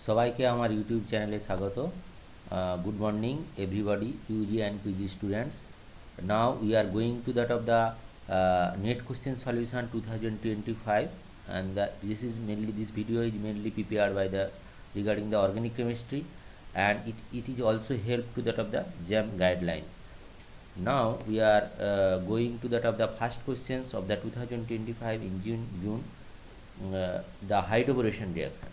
সবাইকে আমার ইউটিউব চ্যানেলে স্বাগত। Good morning everybody, UG and PG students. Now we are going to that of the net question solution 2025, and this video is mainly prepared by the regarding the organic chemistry, and it is also help to that of the JAM guidelines. Now we are going to that of the first questions of the 2025 in June, the hydroboration reaction.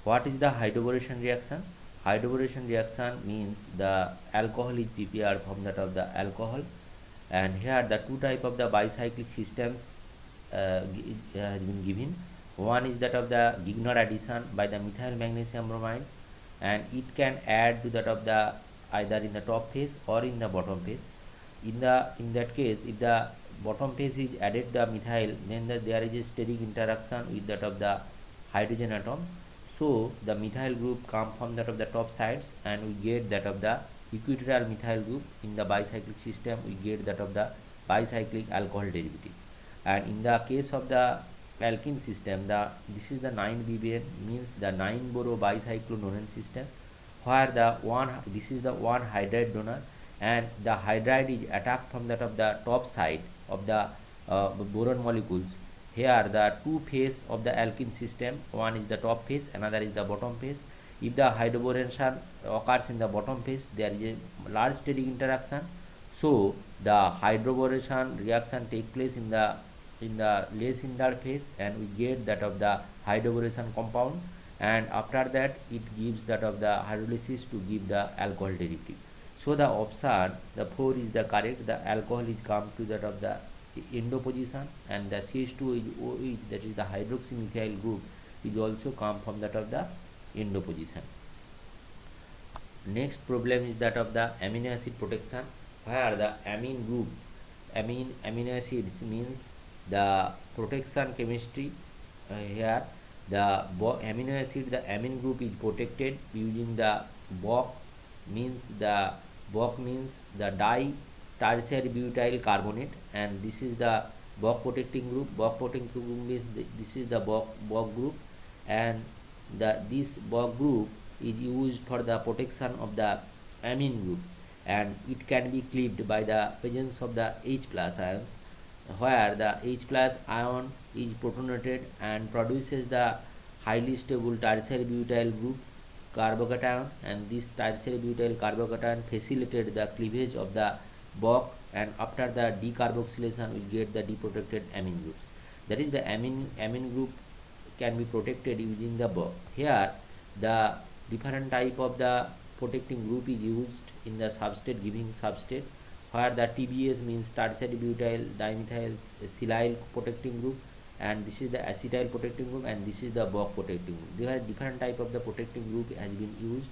What is the hydroboration reaction? Hydroboration reaction means the alcohol is prepared from that of the alcohol, and here the two type of the bicyclic systems has been given. One is that of the Grignard addition by the methyl magnesium bromide, and it can add to that of the either in the top phase or in the bottom phase. In that case, if the bottom phase is added the methyl, then there is a steric interaction with that of the hydrogen atom. So the methyl group come from that of the top sides, and we get that of the equatorial methyl group. In the bicyclic system, we get that of the bicyclic alcohol derivative. And in the case of the alkene system, this is the 9-BBN, means the 9-boro bicyclonone system, where this is the one hydride donor, and the hydride is attacked from that of the top side of the boron molecules. Here the two phase of the alkene system, one is the top phase, another is the bottom phase. If the hydroboration occurs in the bottom phase, there is a large steric interaction, so the hydroboration reaction take place in the less hindered phase, and we get that of the hydroboration compound, and after that it gives that of the hydrolysis to give the alcohol derivative. So the option the 4 is the correct. The alcohol is come to that of the endo position, and the CH2 is OH, that is the hydroxymethyl group, is also come from that of the endo position. Next problem is that of the amino acid protection, where the amino acids means the protection chemistry. Here the amino acid, the amine group is protected using the BOC, means the di tertiary butyl carbonate, and this is the BOC protecting group. BOC protecting group means this is the BOC group, and this BOC group is used for the protection of the amine group, and it can be cleaved by the presence of the H plus ions, where the H plus ion is protonated and produces the highly stable tertiary butyl group carbocation, and this tertiary butyl carbocation facilitated the cleavage of the BOC, and after the decarboxylation we get the deprotected amine groups. That is the amine group can be protected using the BOC. Here the different type of the protecting group is used in the substrate, giving substrate, where the TBS means tertiary butyl dimethyl silyl protecting group, and this is the acetyl protecting group, and this is the BOC protecting group. There are different type of the protecting group has been used,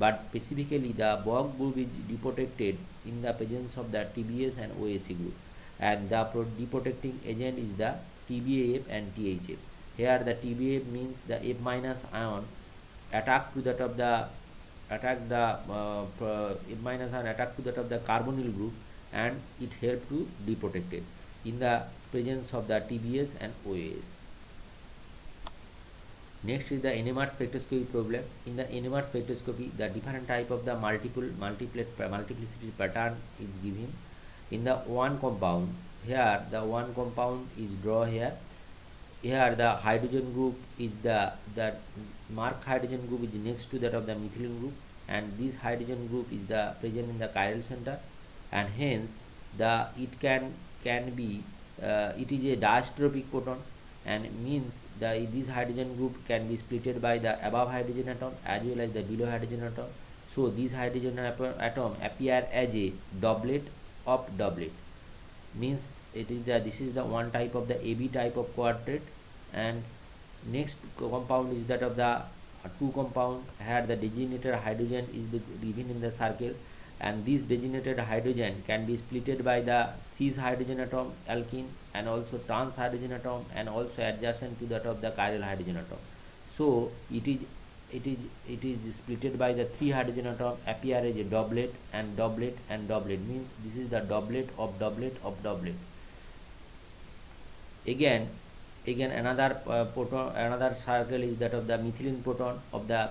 but specifically the BOC group is deprotected in the presence of the TBS and OAC group, and the deprotecting agent is the TBAF and THF. Here the TBAF means the F minus ion attack to that of the F minus ion attack to that of the carbonyl group, and it help to deprotect it in the presence of the TBS and OAS. Next is the NMR spectroscopy problem. In the NMR spectroscopy, the different type of the multiplicity pattern is given in the one compound. Here the one compound is drawn here. Here the hydrogen group is the marked hydrogen group is next to that of the methylene group, and this hydrogen group is the present in the chiral center, and hence it is a diastropic proton, and means this hydrogen group can be splitted by the above hydrogen atom as well as the below hydrogen atom. So this hydrogen atom appear as a doublet of doublet, means this is the one type of the AB type of quadrate. And next compound is that of the two compound. Here the designated hydrogen is given in the circle, and this designated hydrogen can be splitted by the cis hydrogen atom alkene, and also trans hydrogen atom, and also adjacent to that of the chiral hydrogen atom. So it is splitted by the 3 hydrogen atom, appear as a doublet and doublet and doublet, means this is the doublet of doublet of doublet. Again another proton, another circle is that of the methylene proton of the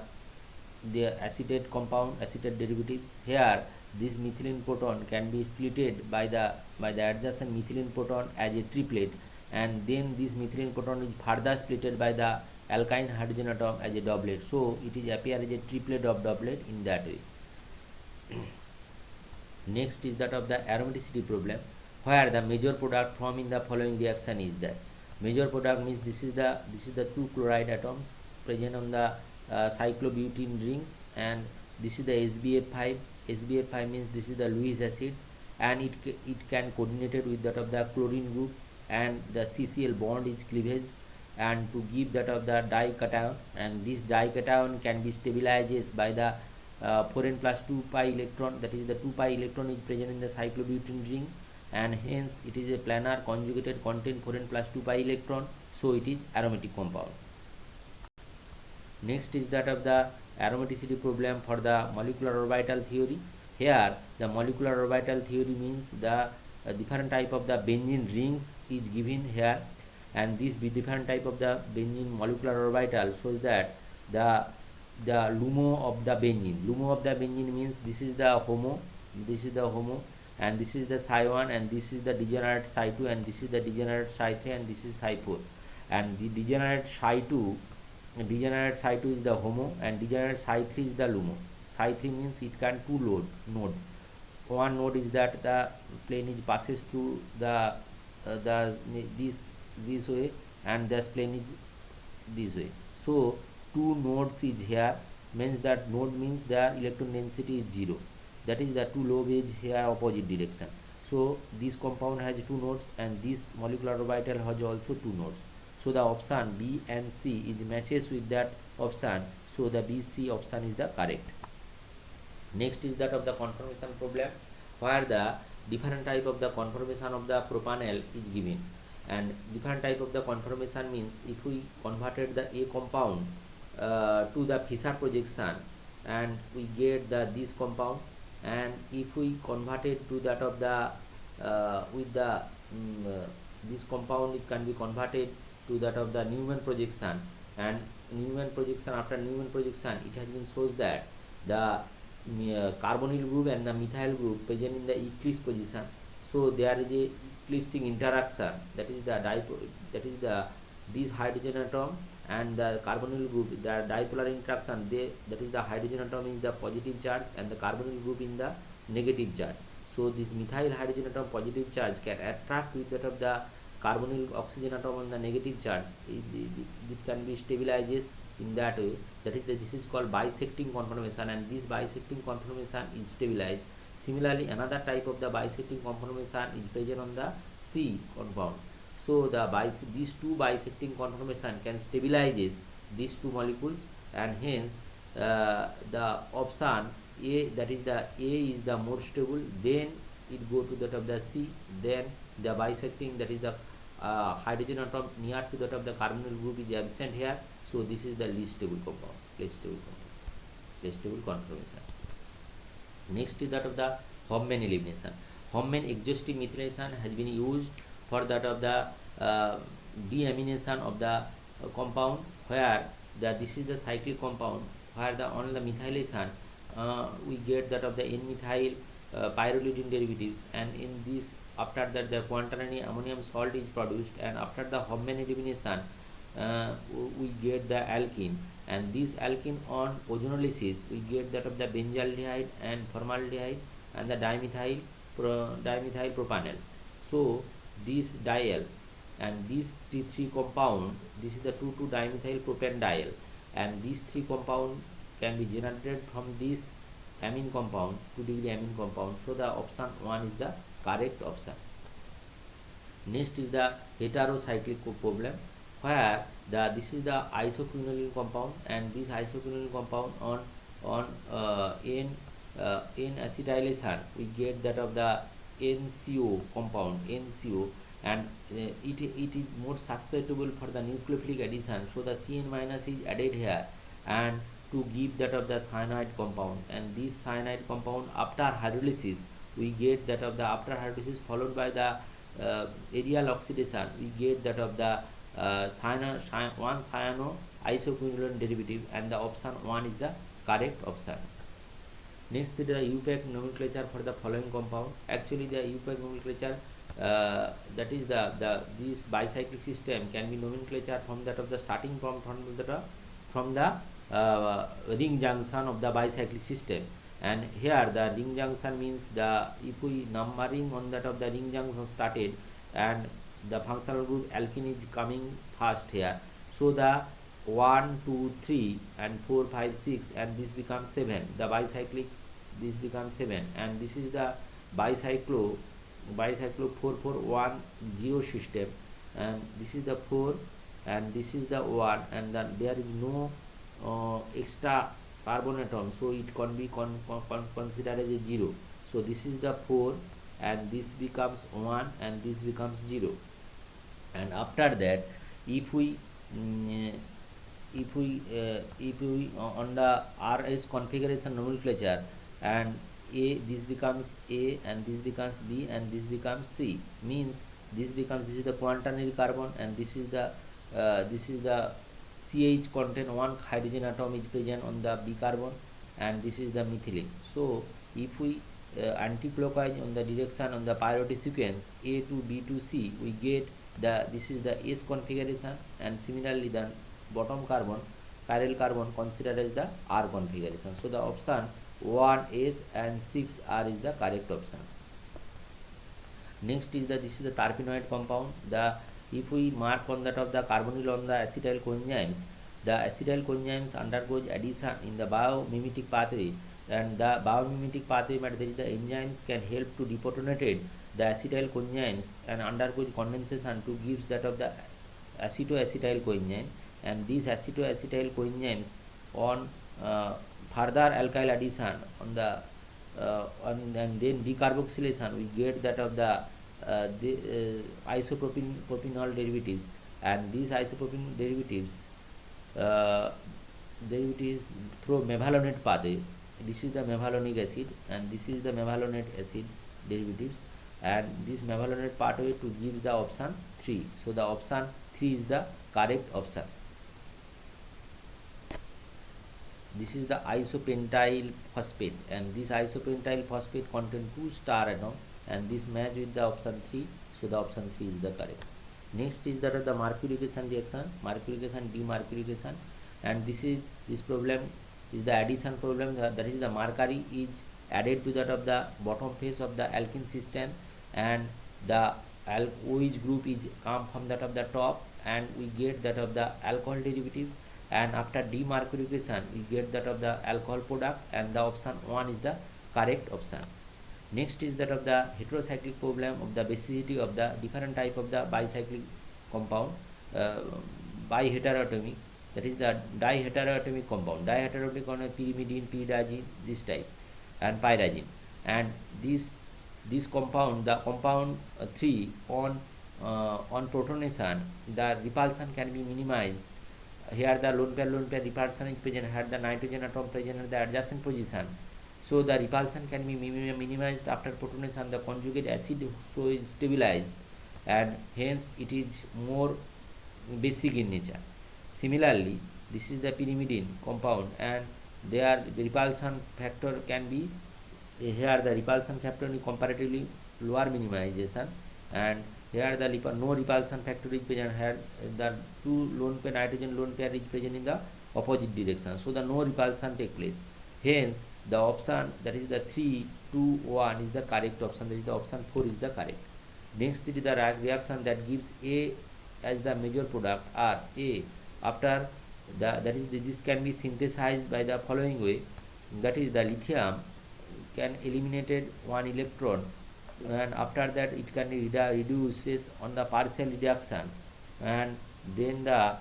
the acetate compound, acetate derivatives. Here this methylene proton can be splitted by the adjacent methylene proton as a triplet, and then this methylene proton is further splitted by the alkyne hydrogen atom as a doublet. So it is appear as a triplet of doublet in that way. Next is that of the aromaticity problem, where the major product formed in the following reaction is that major product means this is the two chloride atoms present on the cyclobutene rings, and this is the SBF5. SBF5 means this is the Lewis acids, and it can coordinated with that of the chlorine group, and the CCl bond is cleavage, and to give that of the dication, and this dication can be stabilized by the 4n plus 2 pi electron, that is the 2 pi electron is present in the cyclobutene ring, and hence it is a planar conjugated contain 4n plus 2 pi electron, so it is aromatic compound. Next is that of the aromaticity problem for the molecular orbital theory. Here the molecular orbital theory means the different type of the benzene rings is given here, and this different type of the benzene molecular orbital shows that the LUMO of the benzene. LUMO of the benzene means this is the HOMO, and this is the psi 1, and this is the degenerate psi 2, and this is the degenerate psi 3, and this is psi 4. And the degenerate psi 2 is the HOMO, and degenerate psi 3 is the LUMO. Psi 3 means it can two node. One node is that the plane is passes through the this way, and this plane is this way. So two nodes is here, means that node means the electron density is 0, that is the two lobe is here opposite direction. So this compound has two nodes, and this molecular orbital has also two nodes. So the option B and C is matches with that option, so the B, C option is the correct. Next is that of the conformation problem, where the different type of the conformation of the propanol is given, and different type of the conformation means if we converted the A compound to the Fischer projection, and we get this compound, and if we converted to that of the this compound, it can be converted to that of the Newman projection, and after Newman projection it has been shows that the carbonyl group and the methyl group present in the eclipse position. So there is a eclipsing interaction, that is the this hydrogen atom and the carbonyl group, the dipolar interaction, that is the hydrogen atom is the positive charge and the carbonyl group in the negative charge. So this methyl hydrogen atom positive charge can attract with that of the carbonyl oxygen atom on the negative charge. It can be stabilized in that way, that is this is called bisecting conformation, and this bisecting conformation is stabilized. Similarly, another type of the bisecting conformation is present on the C compound. So these two bisecting conformation can stabilize these two molecules, and hence the option A, that is the A is the more stable, then it go to that of the C, then the bisecting, that is the hydrogen atom near to that of the carbonyl group is absent here, so this is the least stable compound, least stable conformation. Next is that of the Hoffman elimination. Hoffman exhaustive methylation has been used for that of the deamination of the compound, where this is the cyclic compound, where on the methylation we get that of the N-methyl pyrrolidine derivatives, and in this after that the quaternary ammonium salt is produced, and after the Hoffman elimination we get the alkene, and this alkene on ozonolysis we get that of the benzaldehyde and formaldehyde and the dimethyl propanol. So this diol and these three compound, this is the 2,2-dimethyl propanediol, and these three compound can be generated from this amine compound, 2-degree amine compound. So the option 1 is the correct option. Next is the heterocyclic problem, where this is the isoquinoline compound, and this isoquinoline compound on N acetylation we get that of the NCO compound, NCO, and it is more susceptible for the nucleophilic addition, so the Cn minus is added here, and to give that of the cyanide compound, and this cyanide compound after hydrolysis we get that of the after hydrolysis followed by the aerial oxidation we get that of the 1 cyano isoquinoline derivative, and the option 1 is the correct option. Next is the UPAC nomenclature for the following compound. Actually the UPAC nomenclature, that is the this bicyclic system can be nomenclature from that of the starting from the ring junction of the bicyclic system. And here the ring junction means the, if we numbering on that of the ring junction started and the functional group alkene is coming first here, so the 1 2 3 and 4 5 6 and this becomes 7, the bicyclic, this becomes 7, and this is the bicyclo 4410 system, and this is the 4 and this is the 1, and then there is no extra carbon atom, so it can be considered as a 0. So this is the 4 and this becomes 1 and this becomes 0. And after that, if we on the RS configuration nomenclature, and A, this becomes A and this becomes B and this becomes C, means this is the quaternary carbon, and this is the CH contain one hydrogen atom is present on the B carbon, and this is the methylene. So if we anti-clockwise on the direction on the priority sequence A to B to C, we get this is the S configuration, and similarly the bottom carbon, chiral carbon, considered as the R configuration. So the option 1S and 6R is the correct option. Next is this is the terpenoid compound. If we mark on that of the carbonyl on the acetyl coenzymes, the acetyl coenzymes undergoes addition in the biomimetic pathway, and the biomimetic pathway means there is the enzymes can help to deprotonate the acetyl coenzymes and undergoes condensation to gives that of the acetoacetyl coenzyme, and these acetoacetyl coenzymes on further alkyl addition on the and then decarboxylation, we get that of the isopropanol derivatives, and these isopropyl derivatives through mevalonate pathway. This is the mevalonic acid and this is the mevalonate acid derivatives, and this mevalonate pathway to give the option 3. So the option 3 is the correct option. This is the isopentyl phosphate, and this isopentyl phosphate contain 2 star atom, and this match with the option 3. So the option 3 is the correct. Next is that of the mercurification reaction, mercurification, demercurification, and this problem is the addition problem. That is the mercury is added to that of the bottom face of the alkene system, and the OH group is come from that of the top, and we get that of the alcohol derivative, and after demercurification we get that of the alcohol product, and the option 1 is the correct option. Next is that of the heterocyclic problem of the basicity of the different type of the bicyclic compound, biheteroatomic, that is the diheteroatomic compound. Diheteroatomic on pyrimidine, pyridine, this type, and pyrazine, and this compound, the compound 3 on protonation, the repulsion can be minimized. Here the lone pair repulsion is present, here the nitrogen atom present at the adjacent position, so the repulsion can be minimized after protonation. The conjugate acid so is stabilized, and hence it is more basic in nature. Similarly, this is the pyrimidine compound, and there the repulsion factor can be, here the repulsion factor is comparatively lower minimization, and here the no repulsion factor is present. Here the two lone pair nitrogen lone pair is present in the opposite direction, so the no repulsion take place. Hence the option, that is the 3 2 1 is the correct option, that is the option 4 is the correct. Next is the reaction that gives A as the major product, or A after that is this can be synthesized by the following way, that is the lithium can eliminated one electron, and after that it can reduces on the partial reduction, and then the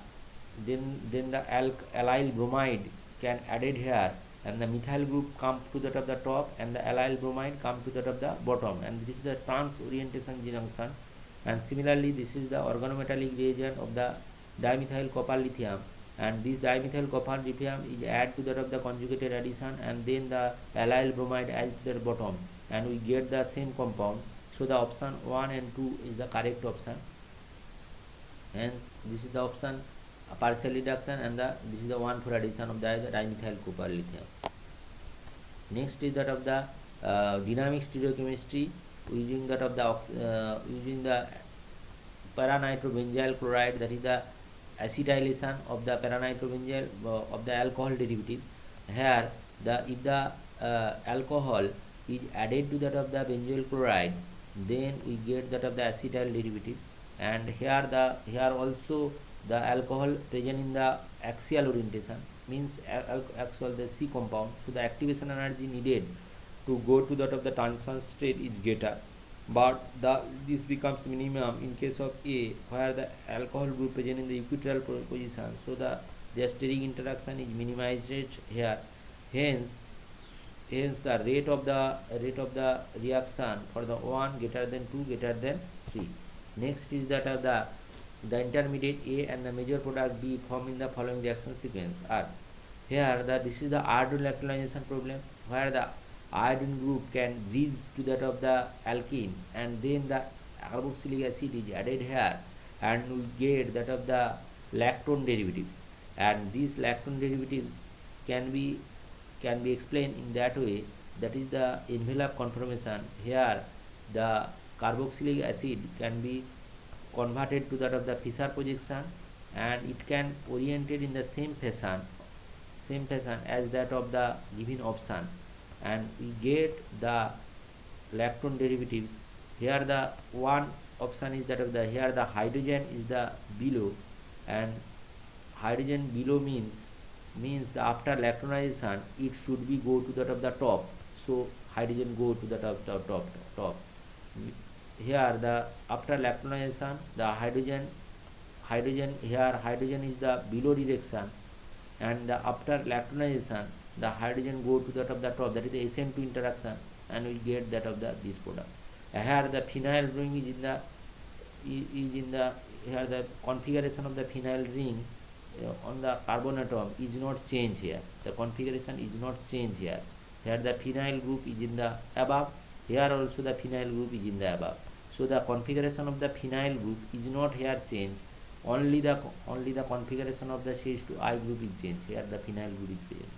allyl bromide can added here, and the methyl group come to that of the top, and the allyl bromide come to that of the bottom, and this is the trans orientation junction. And similarly, this is the organometallic reagent of the dimethyl copper lithium, and this dimethyl copper lithium is added to that of the conjugated addition, and then the allyl bromide adds to the bottom, and we get the same compound. So the option 1 and 2 is the correct option. Hence this is the option partial reduction, and this is the 1,4 addition of the dimethyl copper lithium. Next is that of the dynamic stereochemistry using that of the using the para-nitrobenzyl chloride, that is the acetylation of the para-nitrobenzyl of the alcohol derivative. Here if the alcohol is added to that of the benzyl chloride, then we get that of the acetyl derivative, and here also the alcohol present in the axial orientation, means axial the C compound, so the activation energy needed to go to that of the transition state is greater, but this becomes minimum in case of A, where the alcohol group present in the equatorial position, so the steric interaction is minimized here. Hence the rate of the reaction for the 1 greater than 2 greater than 3. Next is that of the intermediate A and the major product B form in the following reaction sequence are. Here this is the iodine electrolyzation problem, where the iodine group can bridge to that of the alkene, and then the carboxylic acid is added here, and we get that of the lactone derivatives, and these lactone derivatives can be explained in that way, that is the envelope conformation. Here the carboxylic acid can be converted to that of the Fischer projection, and it can oriented in the same fashion as that of the given option, and we get the lactone derivatives. Here the one option is that of the, here the hydrogen is the below, and hydrogen below means the after lactonization it should be go to that of the top, so hydrogen go to the top. Here the after lactonization the hydrogen here hydrogen is the below direction, and the after lactonization the hydrogen go to that of the top, that is the SN2 interaction, and we get that of the this product. Here the phenyl ring is in the here the configuration of the phenyl ring on the carbon atom is not changed here. The configuration is not changed here. Here the phenyl group is in the above. Here also the phenyl group is in the above. So the configuration of the phenyl group is not here changed. Only the configuration of the CH2I group is changed. Here the phenyl group is present.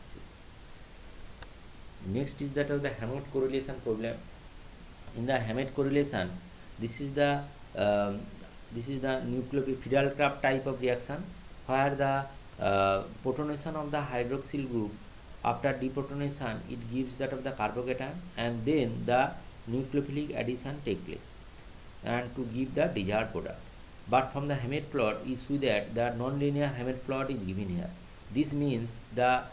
Next is that of the Hammett correlation problem. In the Hammett correlation, this is the nucleophile Friedel-Crafts type of reaction, where the protonation of the hydroxyl group after deprotonation it gives that of the carbocation, and then the nucleophilic addition take place and to give the desired product. But from the Hammett plot you see that the non-linear Hammett plot is given here. This means the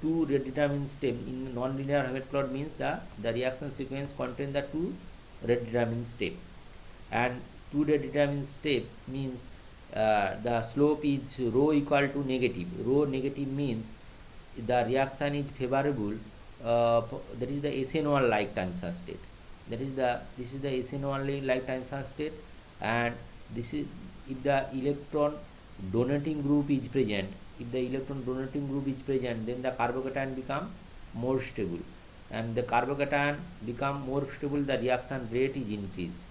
two redetermined step in non-linear Hammett plot means the reaction sequence contain the two redetermined step, and two redetermined step means the slope is rho equal to negative. Rho negative means the reaction is favorable, that is the SN1 like transition state. This is the SN1 like transition state, and this is if the electron donating group is present. If the electron donating group is present, then the carbocation become more stable, and the carbocation become more stable, the reaction rate is increased.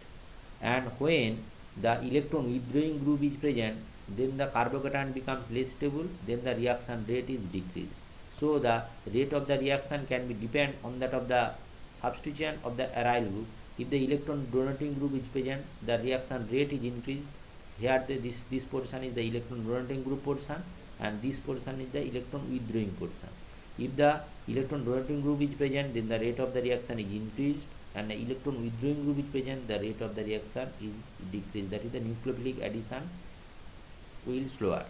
And when the electron withdrawing group is present, then the carbocation becomes less stable, then the reaction rate is decreased. So the rate of the reaction can be depend on that of the substitution of the aryl group. If the electron donating group is present, the reaction rate is increased. Here this portion is the electron donating group portion, and this portion is the electron withdrawing portion. If the electron donating group is present, then the rate of the reaction is increased, and the electron withdrawing group is present, the rate of the reaction is decreased. That is the nucleophilic addition will slower.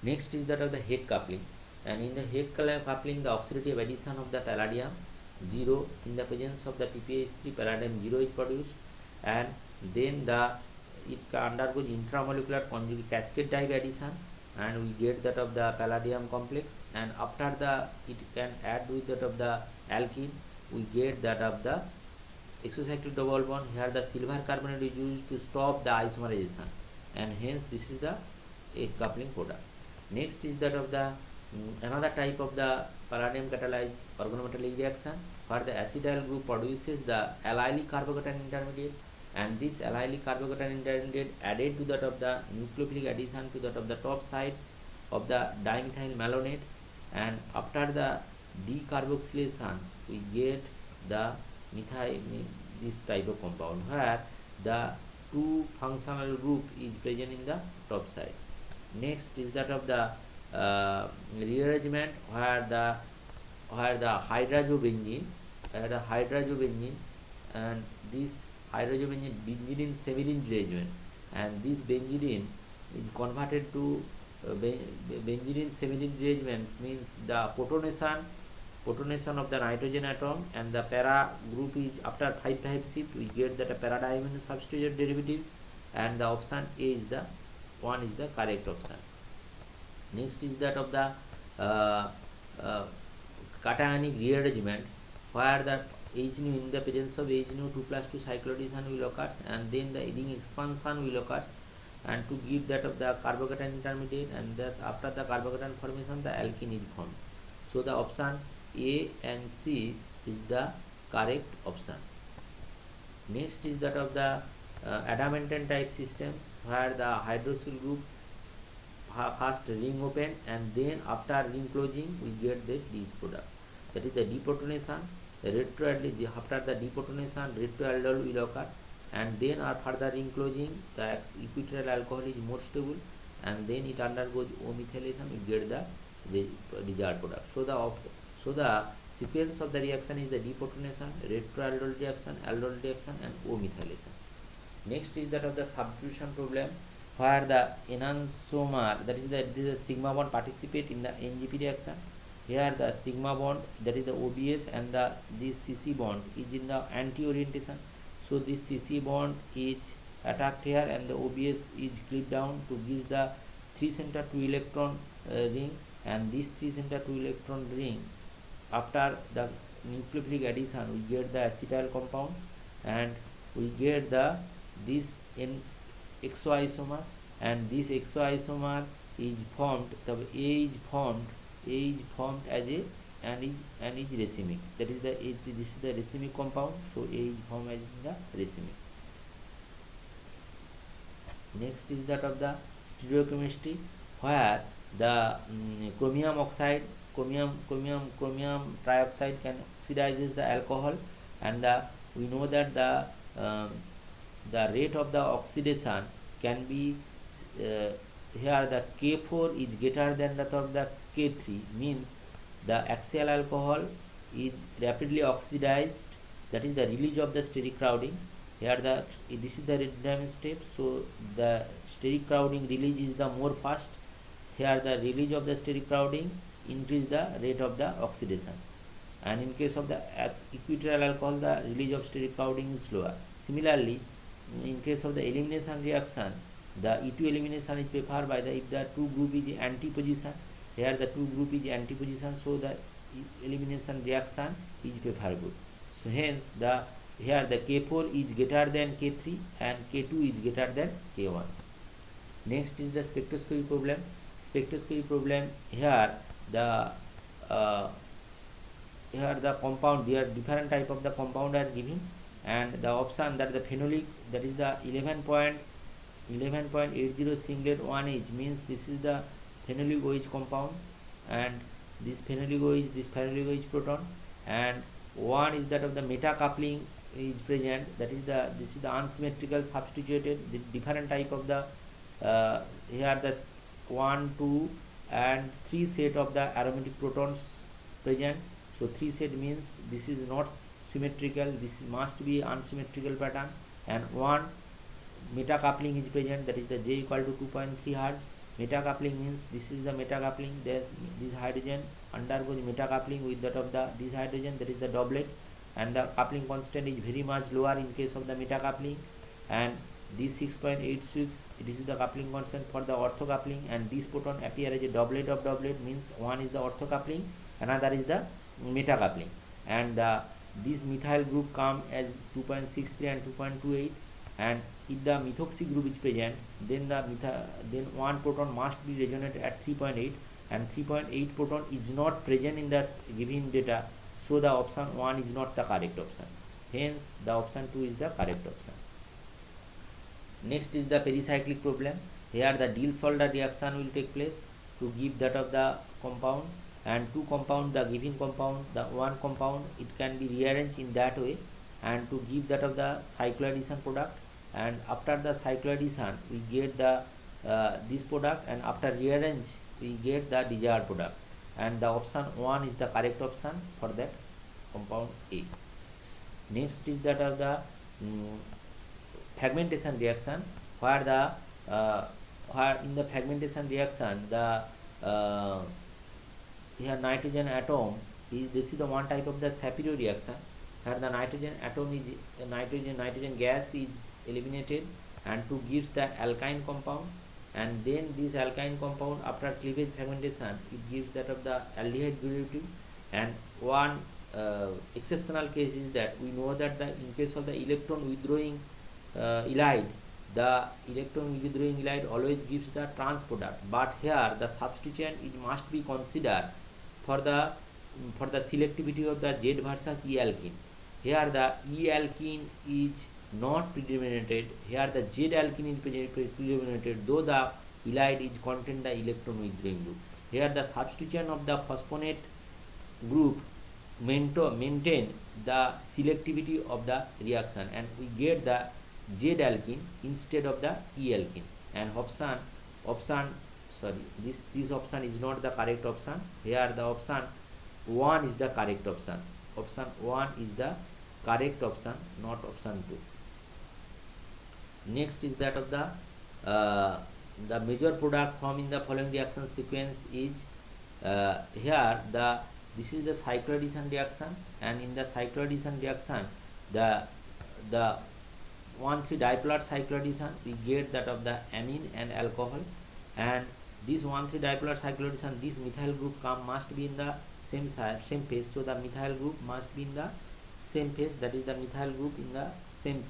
Next is that of the Heck coupling, and in the Heck coupling the oxidative addition of the palladium 0 in the presence of the PPH3 palladium 0 is produced, and then it undergoes intramolecular conjugate cascade type addition, and we get that of the palladium complex, and after it can add with that of the alkene, we get that of the exocyclic double bond. Here the silver carbonate is used to stop the isomerization, and hence this is the Heck coupling product. Next is that of the another type of the palladium catalyzed organometallic reaction, where the acetyl group produces the allylic carbocation intermediate, and this allylic carbocation intermediate added to that of the nucleophilic addition to that of the top sides of the dimethyl malonate, and after the decarboxylation we get the methyl this type of compound where the two functional group is present in the top side. Next is that of the rearrangement where the hydrazobenzene, and this hydrazobenzene benzene semirin rearrangement, and this benzene is converted to benzene semirin rearrangement means the protonation of the nitrogen atom, and the para group is after 5 shift we get that a para diamino substituted derivatives, and the option A is the one is the correct option. Next is that of the cationic rearrangement where the H nu in the presence of H nu 2 plus 2 cycloaddition will occurs, and then the ring expansion will occurs, and to give that of the carbocation intermediate, and that after the carbocation formation the alkene is formed. So the option A and C is the correct option. Next is that of the adamantane type systems where the hydroxyl group first ring open, and then after ring closing we get this product, that is the deprotonation. After the deprotonation retroaldol will occur, and then further ring closing the equilateral alcohol is more stable, and then it undergoes O-methylation, we get the desired product. So the sequence of the reaction is the deprotonation, retroaldol reaction, aldol reaction, and O-methylation. Next is that of the substitution problem where the enantiomer, that is the sigma bond participate in the NGP reaction. Here the sigma bond, that is the OBS, and this CC bond is in the anti-orientation. So this CC bond is attacked here, and the OBS is clipped down to give the 3 center 2 electron ring, and this 3 center 2 electron ring after the nucleophilic addition we get the acetyl compound, and we get this exoisomer, and this exoisomer is formed, the A is formed as a and is racemic, that is this is the racemic compound, so A is formed as the racemic. Next is that of the stereochemistry where the chromium oxide, chromium trioxide can oxidizes the alcohol, and we know that the rate of the oxidation can be here the K4 is greater than that of the K3, means the axial alcohol is rapidly oxidized, that is the release of the steric crowding. Here this is the redundant step, so the steric crowding release is the more fast. Here the release of the steric crowding increase the rate of the oxidation, and in case of the equilateral alcohol the release of steric crowding is slower. Similarly, in case of the elimination reaction, the E2 elimination is preferred by if the two group is anti-position. Here the two group is anti-position, so the elimination reaction is preferable. So hence here the K4 is greater than K3 and K2 is greater than K1. Next is the spectroscopy problem. Here the compound, there are different type of the compound are given, and the option that the phenolic, that is the 11.80 singlet 1H, means this is the phenolic OH compound, and this phenolic OH proton, and one is that of the meta coupling is present, that is this is the unsymmetrical substituted, the different type of the here the 1, 2 and 3 set of the aromatic protons present. So 3 set means this is not symmetrical, this must be unsymmetrical pattern, and one meta coupling is present, that is the J equal to 2.3 Hertz. Meta coupling means this is the meta coupling, this hydrogen undergoes meta coupling with that of this hydrogen, that is the doublet, and the coupling constant is very much lower in case of the meta coupling, and this 6.86, this is the coupling constant for the ortho coupling, and this proton appear as a doublet of doublet, means one is the ortho coupling, another is the meta coupling, and this methyl group come as 2.63 and 2.28, and if the methoxy group is present, then then one proton must be resonated at 3.8, and 3.8 proton is not present in the given data, so the option 1 is not the correct option. Hence the option 2 is the correct option. Next is the pericyclic problem. Here the Diels-Alder reaction will take place to give that of the compound, and two compound, the given compound, the one compound, it can be rearranged in that way and to give that of the cycloaddition product, and after the cycloaddition we get the this product, and after rearrange we get the desired product, and the option 1 is the correct option for that compound A. Next is that of the fragmentation reaction, where the where in the fragmentation reaction the here nitrogen atom is, this is the one type of the Shapiro reaction, where the nitrogen atom is nitrogen gas is eliminated and to gives the alkyne compound, and then this alkyne compound after cleavage fragmentation it gives that of the aldehyde derivative. And one exceptional case is that we know that in case of the electron withdrawing ylide, the electron withdrawing ylide always gives the trans product, but here the substituent it must be considered for the selectivity of the Z versus E alkene. Here the E alkene is not predominated, here the Z alkene is predominated, though the ylide is contain the electron withdrawing group. Here the substitution of the phosphonate group maintain the selectivity of the reaction, and we get the Z alkene instead of the E alkene. And option sorry, this option is not the correct option. Here the option 1 is the correct option. Option 1 is the correct option, not option 2. Next is that of the major product formed in the following reaction sequence is here this is the cycloaddition reaction, and in the cycloaddition reaction the 1,3-dipolar cycloaddition we get that of the amine and alcohol, and this 1,3-dipolar cycloaddition, this methyl group must be in the same phase, so the methyl group must be in the same phase, that is the methyl group in the same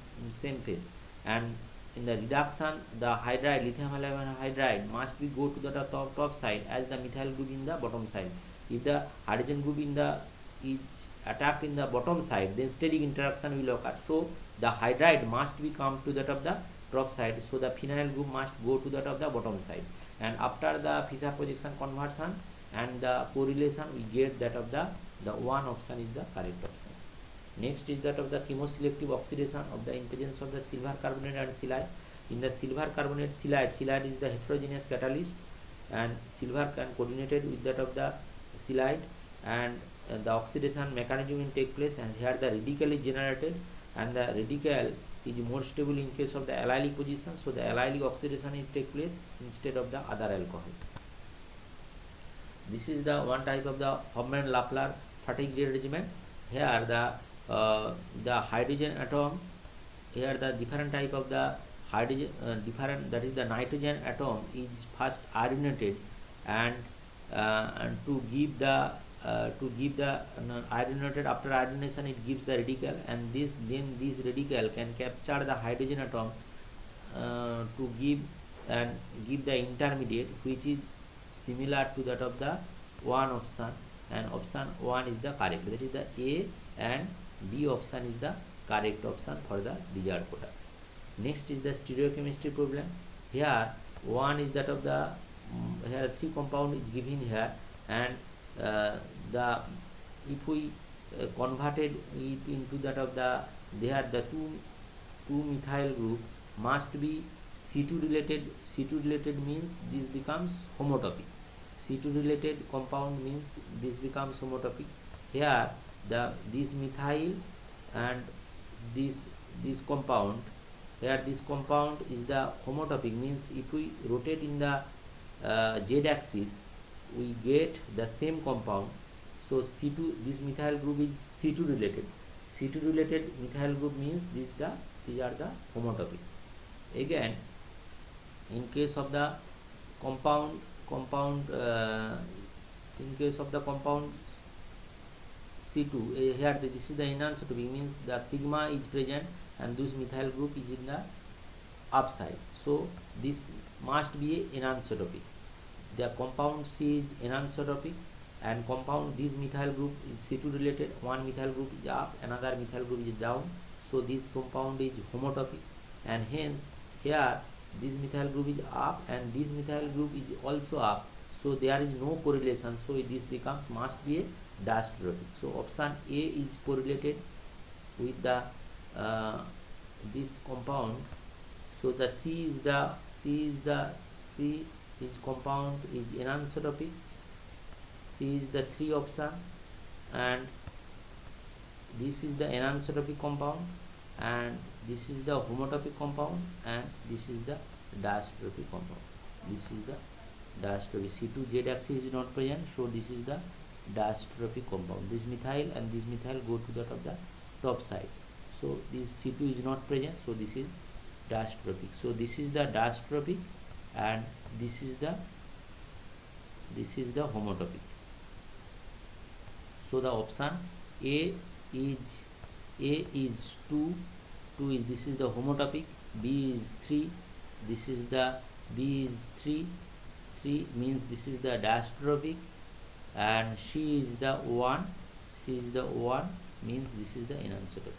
phase. And in the reduction the hydride, lithium halide hydride must be go to the top side as the methyl group in the bottom side. If the hydrogen group is attacked in the bottom side, then steric interaction will occur, so the hydride must be come to that of the top side, so the phenyl group must go to that of the bottom side. And after the Fischer projection conversion and the correlation we get that of the one option is the correct option. Next is that of the chemoselective oxidation of the in presence of the silver carbonate and silide. In the silver carbonate silide is the heterogeneous catalyst, and silver can coordinated with that of the silide, and the oxidation mechanism will take place, and here the radical is generated, and the radical is more stable in case of the allylic position, so the allylic oxidation will take place instead of the other alcohol. This is the one type of the Hofmann-Laffer fatigue rearrangement. Here the hydrogen atom, here the different type of the hydrogen that is the nitrogen atom is first ironated, and to give the ironated, after ironization it gives the radical, and this radical can capture the hydrogen atom to give the intermediate, which is similar to that of the one option, and option 1 is the correct, that is the A, and B option is the correct option for the desired product. Next is the stereochemistry problem. Here one is that of the here 3 compound is given here, and if we converted it into that of the two methyl group must be C2 related. C2 related means this becomes homotopic. C2 related compound means this becomes homotopic. Here this methyl and this compound, here this compound is the homotopic, means if we rotate in the Z axis we get the same compound. So C2, this methyl group is C2 related. C2 related methyl group means these are the homotopic. Again, in case of the compound in case of the compound C2, here this is the enantiotopic, means the sigma is present and this methyl group is in the upside, so this must be enantiotopic. The compound C is enantiotopic, and compound this methyl group is C2 related, one methyl group is up, another methyl group is down, so this compound is homotopic, and hence here this methyl group is up and this methyl group is also up, so there is no correlation, so this becomes must be a diastrophic. So option A is correlated with the this compound. So the C is compound is anisotropic. C is the 3 option, and this is the anisotropic compound, and this is the homotropic compound, and this is the diastrophic compound. This is the diastrophic. C2 Z axis is not present, so this is the diastrophic compound. This methyl and this methyl go to the top side, so this C2 is not present, so this is diastrophic. So this is the diastrophic, and this is the homotropic. So the option A is 2 is this is the homotropic, B is 3, this is the B is 3 means this is the diastrophic, and C is the 1 means this is the anisotropic.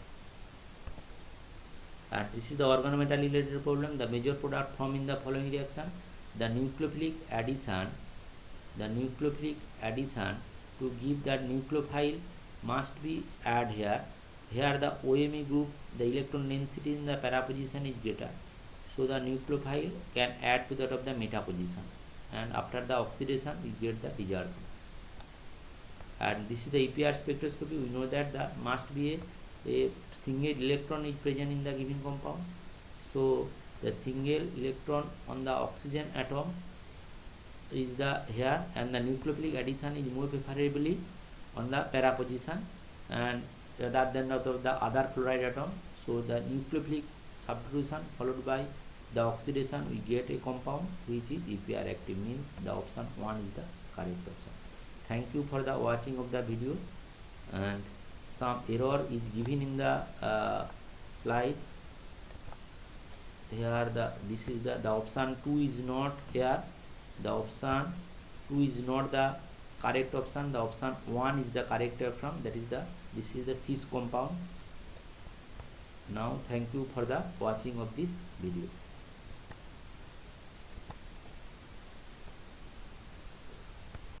And this is the organometal related problem. The major product formed in the following reaction: the nucleophilic addition to give that nucleophile must be add here. Here the OMe group, the electron density in the para position is greater, so the nucleophile can add to that of the meta position, and after the oxidation we get the result. And this is the EPR spectroscopy. We know that there must be a single electron is present in the given compound, so the single electron on the oxygen atom is the here, and the nucleophilic addition is more preferably on the para position and rather than of the other chloride atom. So the nucleophilic substitution followed by the oxidation, we get a compound which is EPR active, means the option 1 is the correct option. Thank you for the watching of the video, and some error is given in the slide. Here this is the option 2 is not here. The option 2 is not the correct option. The option 1 is the correct option. That is this is the cis compound. Now thank you for the watching of this video.